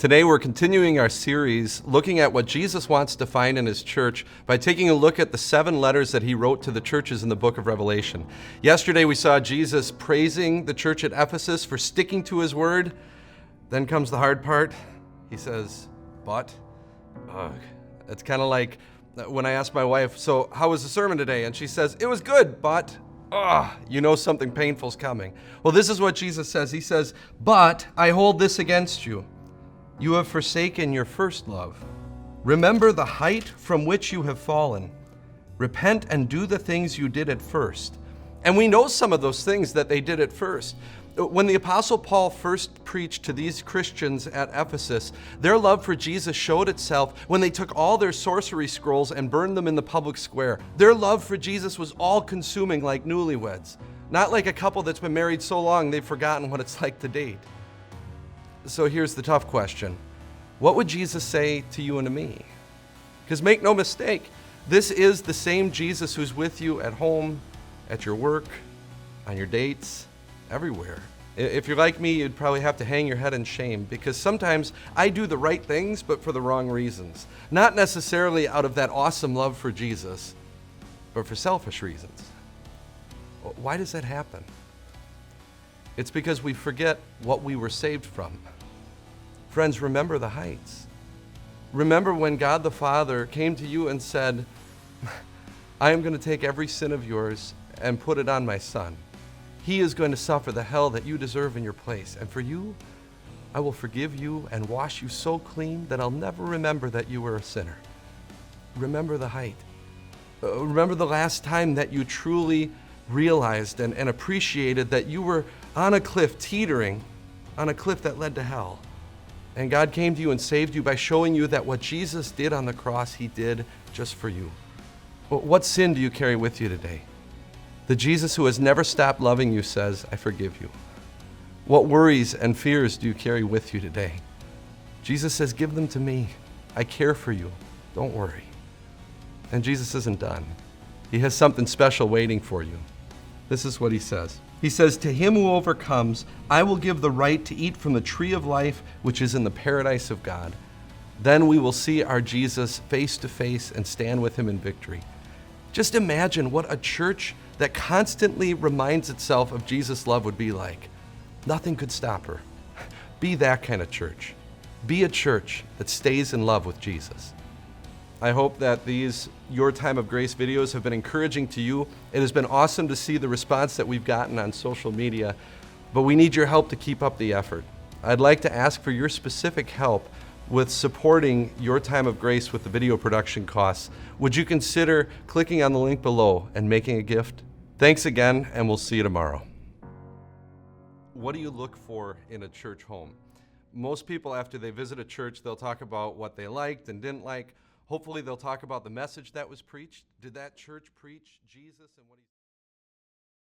Today we're continuing our series looking at what Jesus wants to find in his church by taking a look at the 7 letters that he wrote to the churches in the book of Revelation. Yesterday we saw Jesus praising the church at Ephesus for sticking to his word. Then comes the hard part. He says, but, it's kind of like when I ask my wife, so how was the sermon today? And she says, it was good, but, you know something painful's coming. Well, this is what Jesus says. He says, but I hold this against you. You have forsaken your first love. Remember the height from which you have fallen. Repent and do the things you did at first. And we know some of those things that they did at first. When the Apostle Paul first preached to these Christians at Ephesus, their love for Jesus showed itself when they took all their sorcery scrolls and burned them in the public square. Their love for Jesus was all-consuming like newlyweds, not like a couple that's been married so long they've forgotten what it's like to date. So here's the tough question. What would Jesus say to you and to me? Because make no mistake, this is the same Jesus who's with you at home, at your work, on your dates, everywhere. If you're like me, you'd probably have to hang your head in shame because sometimes I do the right things, but for the wrong reasons. Not necessarily out of that awesome love for Jesus, but for selfish reasons. Why does that happen? It's because we forget what we were saved from. Friends, remember the heights. Remember when God the Father came to you and said, I am going to take every sin of yours and put it on my Son. He is going to suffer the hell that you deserve in your place. And for you, I will forgive you and wash you so clean that I'll never remember that you were a sinner. Remember the height. Remember the last time that you truly realized and appreciated that you were on a cliff, teetering on a cliff that led to hell. And God came to you and saved you by showing you that what Jesus did on the cross, he did just for you. What sin do you carry with you today? The Jesus who has never stopped loving you says, I forgive you. What worries and fears do you carry with you today? Jesus says, give them to me. I care for you. Don't worry. And Jesus isn't done. He has something special waiting for you. This is what he says. He says, to him who overcomes, I will give the right to eat from the tree of life, which is in the paradise of God. Then we will see our Jesus face to face and stand with him in victory. Just imagine what a church that constantly reminds itself of Jesus' love would be like. Nothing could stop her. Be that kind of church. Be a church that stays in love with Jesus. I hope that these Your Time of Grace videos have been encouraging to you. It has been awesome to see the response that we've gotten on social media, but we need your help to keep up the effort. I'd like to ask for your specific help with supporting Your Time of Grace with the video production costs. Would you consider clicking on the link below and making a gift? Thanks again, and we'll see you tomorrow. What do you look for in a church home? Most people, after they visit a church, they'll talk about what they liked and didn't like. Hopefully they'll talk about the message that was preached. Did that church preach Jesus and what he